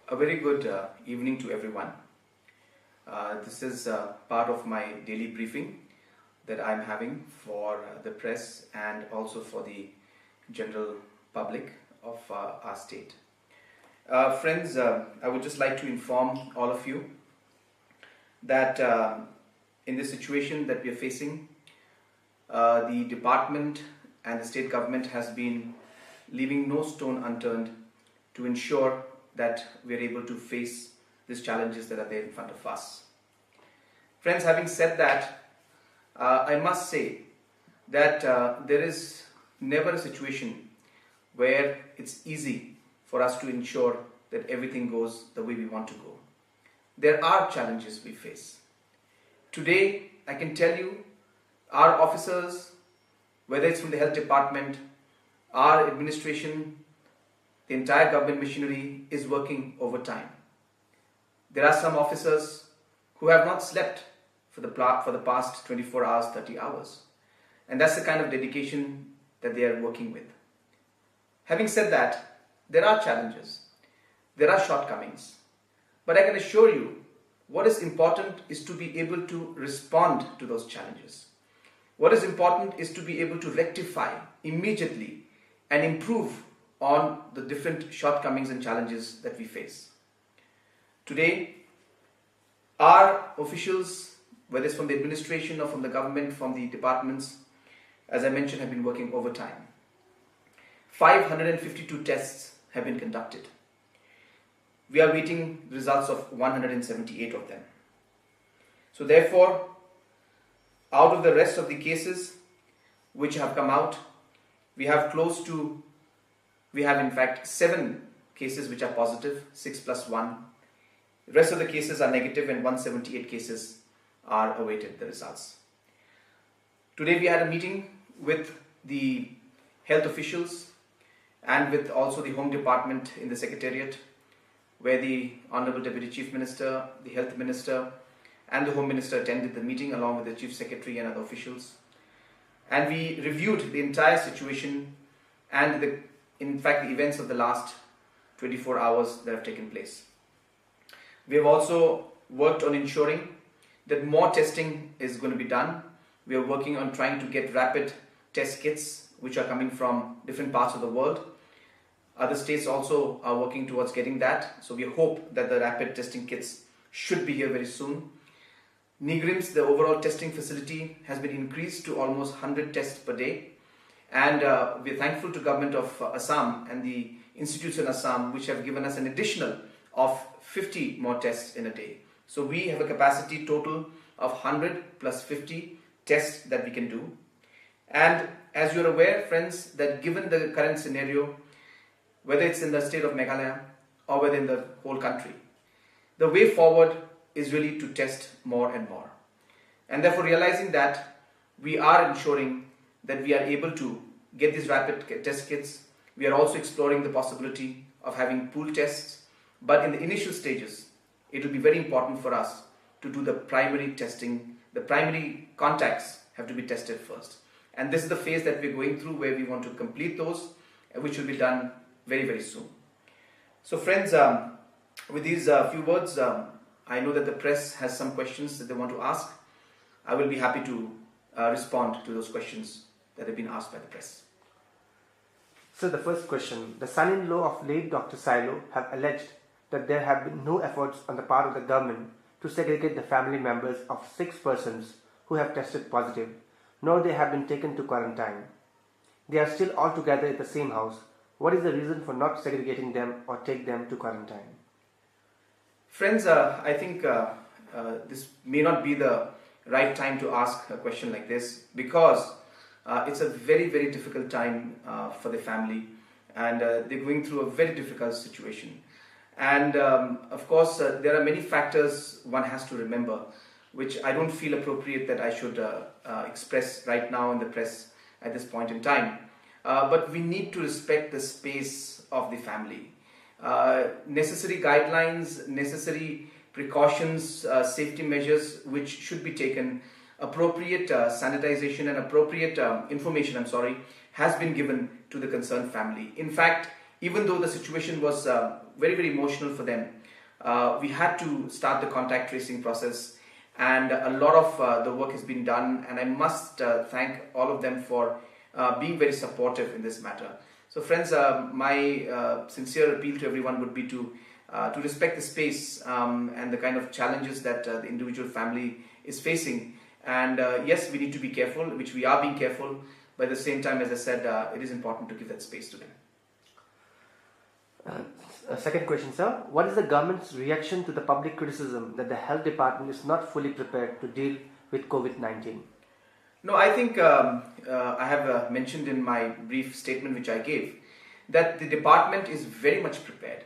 A very good evening to everyone. This is part of my daily briefing that I'm having for the press and also for the general public of our state. Friends, I would just like to inform all of you that in the situation that we are facing, the department and the state government has been leaving no stone unturned to ensure that we are able to face these challenges that are there in front of us. Friends, having said that, I must say that there is never a situation where it's easy for us to ensure that everything goes the way we want to go. There are challenges we face. Today, I can tell you, our officers, whether it's from the health department, our administration, the entire government machinery is working overtime. There are some officers who have not slept for the past 24 hours, 30 hours. And that's the kind of dedication that they are working with. Having said that, there are challenges, there are shortcomings. But I can assure you, what is important is to be able to respond to those challenges. What is important is to be able to rectify immediately and improve on the different shortcomings and challenges that we face. Today, our officials, whether it's from the administration or from the government, from the departments, as I mentioned, have been working overtime. 552 tests have been conducted. We are waiting results of 178 of them. So therefore, out of the rest of the cases which have come out, we have in fact 7 cases which are positive, 6 plus 1. The rest of the cases are negative and 178 cases are awaited the results. Today we had a meeting with the health officials and with also the Home Department in the Secretariat, where the Honorable Deputy Chief Minister, the Health Minister and the Home Minister attended the meeting along with the Chief Secretary and other officials. And we reviewed the entire situation and the events of the last 24 hours that have taken place. We have also worked on ensuring that more testing is going to be done. We are working on trying to get rapid test kits which are coming from different parts of the world. Other states also are working towards getting that. So we hope that the rapid testing kits should be here very soon. Nigrims, the overall testing facility, has been increased to almost 100 tests per day. And we're thankful to government of Assam and the institutes in Assam which have given us an additional of 50 more tests in a day. So we have a capacity total of 100 plus 50 tests that we can do. And as you're aware, friends, that given the current scenario, whether it's in the state of Meghalaya or whether in the whole country, the way forward is really to test more and more. And therefore, realizing that, we are ensuring that we are able to get these rapid test kits. We are also exploring the possibility of having pool tests. But in the initial stages, it will be very important for us to do the primary testing. The primary contacts have to be tested first. And this is the phase that we're going through, where we want to complete those, which will be done very, very soon. So friends, with these few words, I know that the press has some questions that they want to ask. I will be happy to respond to those questions that have been asked by the press. So the first question, the son-in-law of late Dr. Silo have alleged that there have been no efforts on the part of the government to segregate the family members of 6 persons who have tested positive, nor they have been taken to quarantine. They are still all together in the same house. What is the reason for not segregating them or take them to quarantine? Friends, I think this may not be the right time to ask a question like this, because it's a very, very difficult time for the family, and they're going through a very difficult situation. And of course, there are many factors one has to remember, which I don't feel appropriate that I should express right now in the press at this point in time. But we need to respect the space of the family. Necessary guidelines, necessary precautions, safety measures which should be taken, appropriate sanitization and appropriate information, has been given to the concerned family. In fact, even though the situation was very, very emotional for them, we had to start the contact tracing process, and a lot of the work has been done, and I must thank all of them for being very supportive in this matter. So friends, my sincere appeal to everyone would be to respect the space and the kind of challenges that the individual family is facing. And yes, we need to be careful, which we are being careful, but at the same time, as I said, it is important to give that space to them. Second question, sir. What is the government's reaction to the public criticism that the health department is not fully prepared to deal with COVID-19? No, I think I have mentioned in my brief statement which I gave that the department is very much prepared.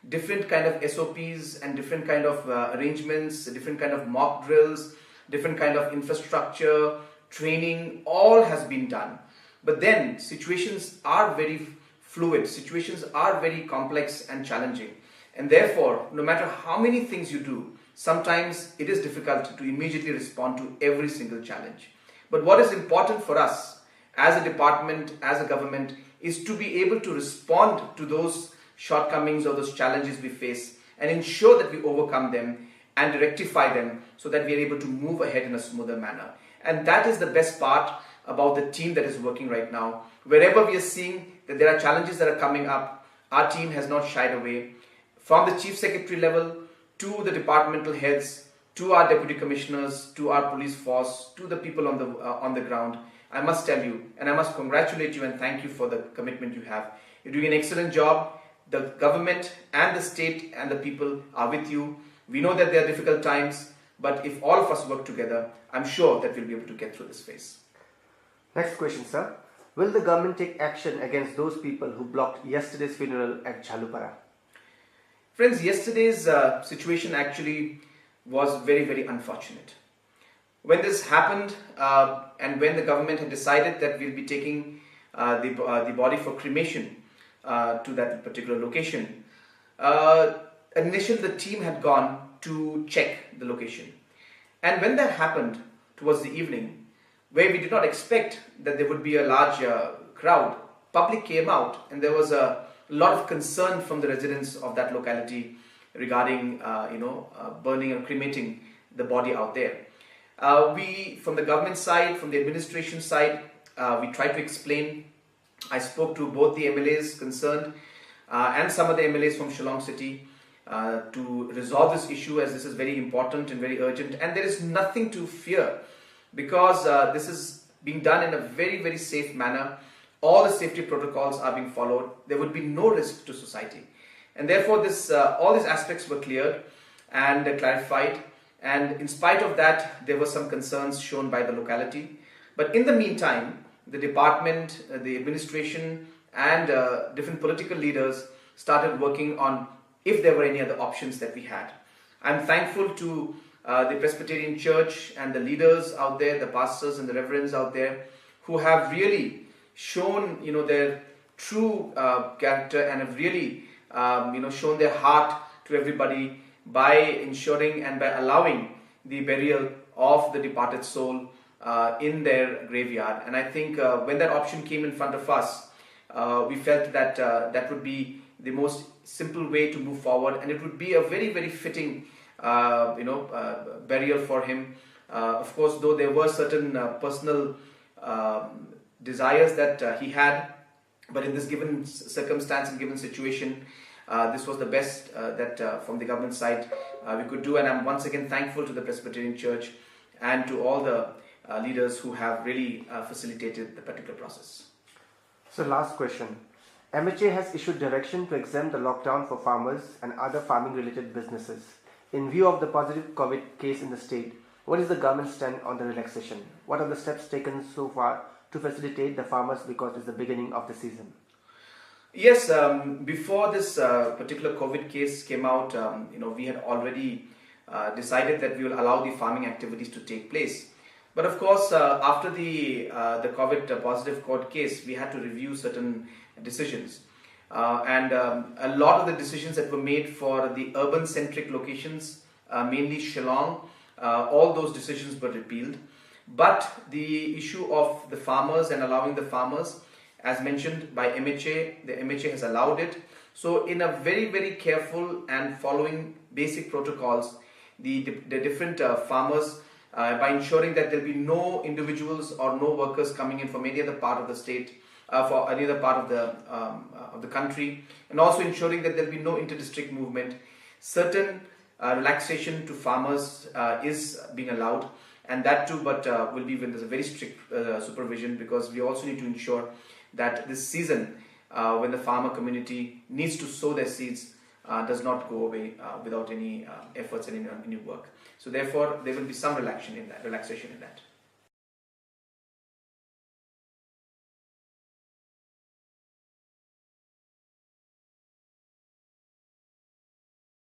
Different kind of SOPs and different kind of arrangements, different kind of mock drills, different kind of infrastructure, training, all has been done. But then situations are very fluid, situations are very complex and challenging. And therefore, no matter how many things you do, sometimes it is difficult to immediately respond to every single challenge. But what is important for us as a department, as a government, is to be able to respond to those shortcomings or those challenges we face and ensure that we overcome them and rectify them so that we are able to move ahead in a smoother manner. And that is the best part about the team that is working right now. Wherever we are seeing that there are challenges that are coming up, our team has not shied away. From the chief secretary level to the departmental heads, to our deputy commissioners, to our police force, to the people on the ground, I must tell you, and I must congratulate you and thank you for the commitment you have. You're doing an excellent job. The government and the state and the people are with you. We know that there are difficult times, but if all of us work together, I'm sure that we'll be able to get through this phase. Next question, sir. Will the government take action against those people who blocked yesterday's funeral at Jhalupara? Friends, yesterday's situation actually was very, very unfortunate. When this happened and when the government had decided that we'll be taking the body for cremation to that particular location, initially the team had gone to check the location. And when that happened towards the evening, where we did not expect that there would be a large crowd, public came out and there was a lot of concern from the residents of that locality regarding burning or cremating the body out there. We, from the government side, from the administration side, we tried to explain. I spoke to both the MLAs concerned and some of the MLAs from Shillong City to resolve this issue, as this is very important and very urgent, and there is nothing to fear because this is being done in a very, very safe manner. All the safety protocols are being followed. There would be no risk to society, and therefore all these aspects were cleared and clarified. And in spite of that, there were some concerns shown by the locality. But in the meantime, the department, the administration and different political leaders started working on if there were any other options that we had. I'm thankful to the Presbyterian Church and the leaders out there, the pastors and the reverends out there, who have really shown their true character and have really shown their heart to everybody by ensuring and by allowing the burial of the departed soul in their graveyard. And I think when that option came in front of us, we felt that that would be the most simple way to move forward, and it would be a very, very fitting burial for him. Of course, though there were certain personal desires that he had, but in this given circumstance and given situation, this was the best that from the government side we could do. And I'm once again thankful to the Presbyterian Church and to all the leaders who have really facilitated the particular process. So last question. MHA has issued direction to exempt the lockdown for farmers and other farming related businesses. In view of the positive COVID case in the state, what is the government's stand on the relaxation? What are the steps taken so far to facilitate the farmers because it's the beginning of the season? Yes, before this particular COVID case came out, we had already decided that we will allow the farming activities to take place. But of course, after the COVID positive court case, we had to review certain decisions. And a lot of the decisions that were made for the urban-centric locations, mainly Shillong, all those decisions were repealed. But the issue of the farmers and allowing the farmers as mentioned by MHA. The MHA has allowed it. So in a very careful and following basic protocols, the different farmers, by ensuring that there will be no individuals or no workers coming in from any other part of the state, for any other part of the country, and also ensuring that there will be no inter-district movement. Certain relaxation to farmers is being allowed, and that too, but will be when there's a very strict supervision, because we also need to ensure that this season, when the farmer community needs to sow their seeds, does not go away without any efforts and any work. So therefore, there will be some relaxation in that.